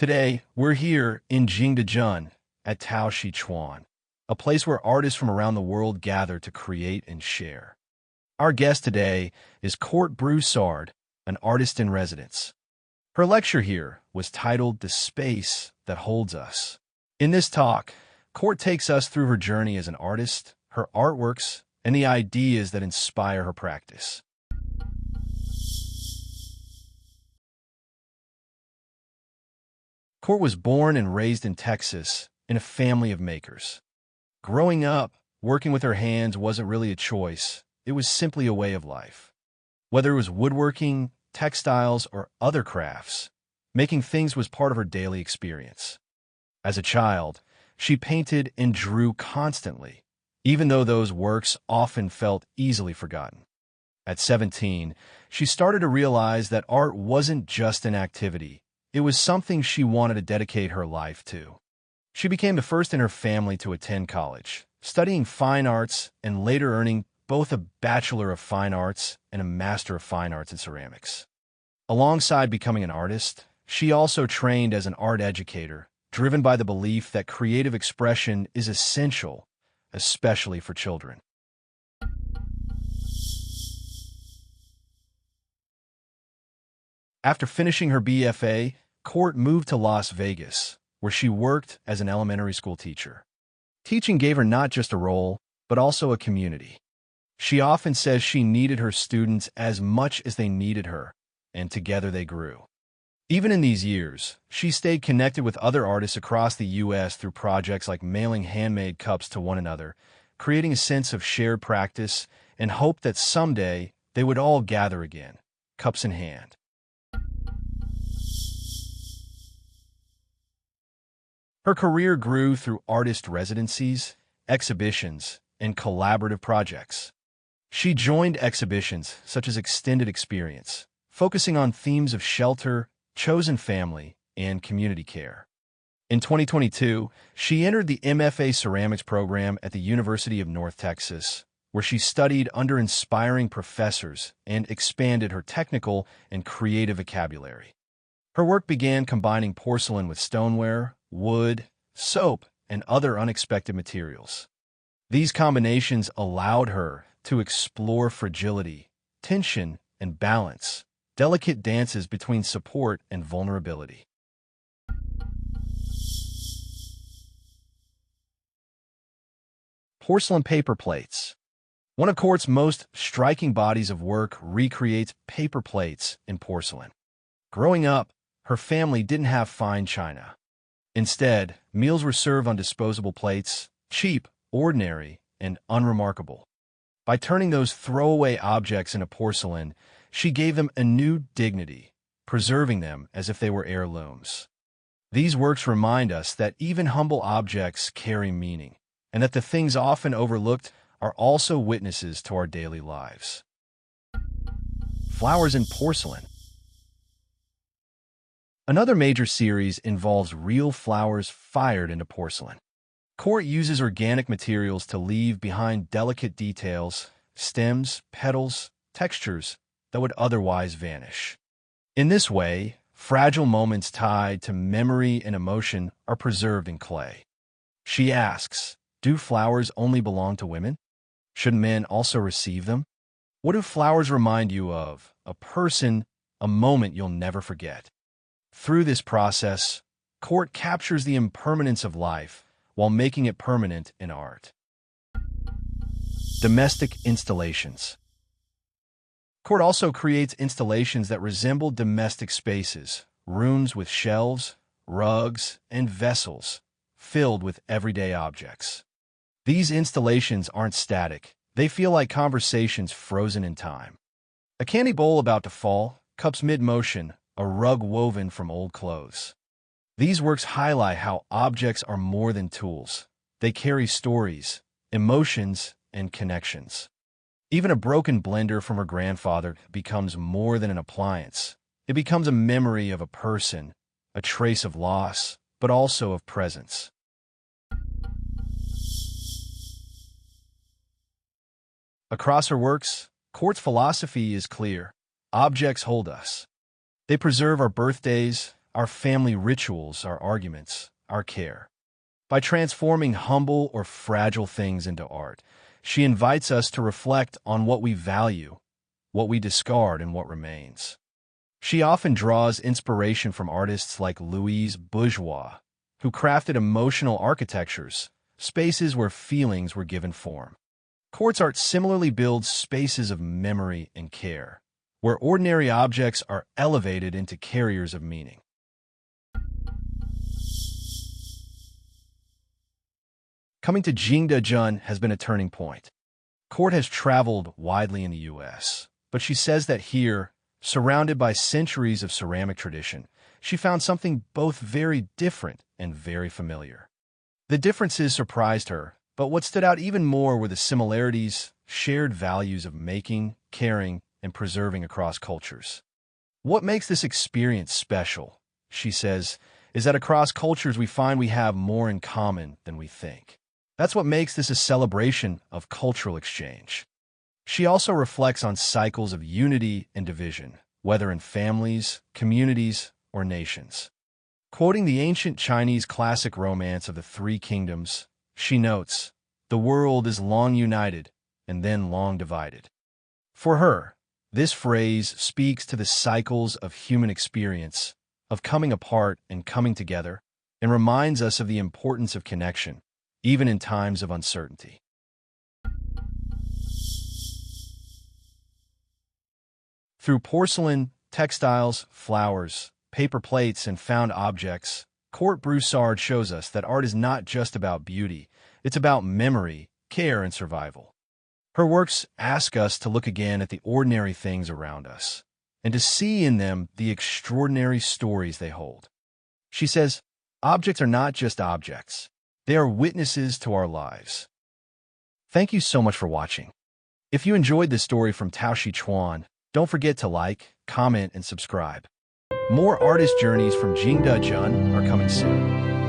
Today, we're here in Jingdezhen at Taoxichuan, a place where artists from around the world gather to create and share. Our guest today is Court Broussard, an artist in residence. Her lecture here was titled The Space That Holds Us. In this talk, Court takes us through her journey as an artist, her artworks, and the ideas that inspire her practice. Court was born and raised in Texas in a family of makers. Growing up, working with her hands wasn't really a choice. It was simply a way of life. Whether it was woodworking, textiles, or other crafts, making things was part of her daily experience. As a child, she painted and drew constantly, even though those works often felt easily forgotten. At 17, she started to realize that art wasn't just an activity. It was something she wanted to dedicate her life to. She became the first in her family to attend college, studying fine arts and later earning both a Bachelor of Fine Arts and a Master of Fine Arts in ceramics. Alongside becoming an artist, she also trained as an art educator, driven by the belief that creative expression is essential, especially for children. After finishing her BFA, Court moved to Las Vegas, where she worked as an elementary school teacher. Teaching gave her not just a role, but also a community. She often says she needed her students as much as they needed her, and together they grew. Even in these years, she stayed connected with other artists across the U.S. through projects like mailing handmade cups to one another, creating a sense of shared practice and hope that someday they would all gather again, cups in hand. Her career grew through artist residencies, exhibitions, and collaborative projects. She joined exhibitions such as Extended Experience, focusing on themes of shelter, chosen family, and community care. In 2022, she entered the MFA Ceramics program at the University of North Texas, where she studied under inspiring professors and expanded her technical and creative vocabulary. Her work began combining porcelain with stoneware, wood, soap, and other unexpected materials. These combinations allowed her to explore fragility, tension, and balance, delicate dances between support and vulnerability. Porcelain paper plates. One of Court's most striking bodies of work recreates paper plates in porcelain. Growing up, her family didn't have fine china. Instead, meals were served on disposable plates, cheap, ordinary, and unremarkable. By turning those throwaway objects into porcelain, she gave them a new dignity, preserving them as if they were heirlooms. These works remind us that even humble objects carry meaning, and that the things often overlooked are also witnesses to our daily lives. Flowers in porcelain. Another major series involves real flowers fired into porcelain. Court uses organic materials to leave behind delicate details, stems, petals, textures that would otherwise vanish. In this way, fragile moments tied to memory and emotion are preserved in clay. She asks, do flowers only belong to women? Should men also receive them? What do flowers remind you of? A person, a moment you'll never forget. Through this process, Court captures the impermanence of life while making it permanent in art. Domestic installations. Court also creates installations that resemble domestic spaces, rooms with shelves, rugs, and vessels filled with everyday objects. These installations aren't static. They feel like conversations frozen in time. A candy bowl about to fall, cups mid-motion, a rug woven from old clothes. These works highlight how objects are more than tools. They carry stories, emotions, and connections. Even a broken blender from her grandfather becomes more than an appliance. It becomes a memory of a person, a trace of loss, but also of presence. Across her works, Court's philosophy is clear. Objects hold us. They preserve our birthdays, our family rituals, our arguments, our care. By transforming humble or fragile things into art, she invites us to reflect on what we value, what we discard, and what remains. She often draws inspiration from artists like Louise Bourgeois, who crafted emotional architectures, spaces where feelings were given form. Court's art similarly builds spaces of memory and care, where ordinary objects are elevated into carriers of meaning. Coming to Jingdezhen has been a turning point. Court has traveled widely in the U.S., but she says that here, surrounded by centuries of ceramic tradition, she found something both very different and very familiar. The differences surprised her, but what stood out even more were the similarities, shared values of making, caring, and preserving across cultures. What makes this experience special, she says, is that across cultures we find we have more in common than we think. That's what makes this a celebration of cultural exchange. She also reflects on cycles of unity and division, whether in families, communities, or nations. Quoting the ancient Chinese classic romance of the Three Kingdoms, she notes, "The world is long united and then long divided." For her, this phrase speaks to the cycles of human experience, of coming apart and coming together, and reminds us of the importance of connection, even in times of uncertainty. Through porcelain, textiles, flowers, paper plates, and found objects, Court Broussard shows us that art is not just about beauty, it's about memory, care, and survival. Her works ask us to look again at the ordinary things around us, and to see in them the extraordinary stories they hold. She says, objects are not just objects. They are witnesses to our lives. Thank you so much for watching. If you enjoyed this story from Taoshi Chuan, don't forget to like, comment, and subscribe. More artist journeys from Jingdezhen are coming soon.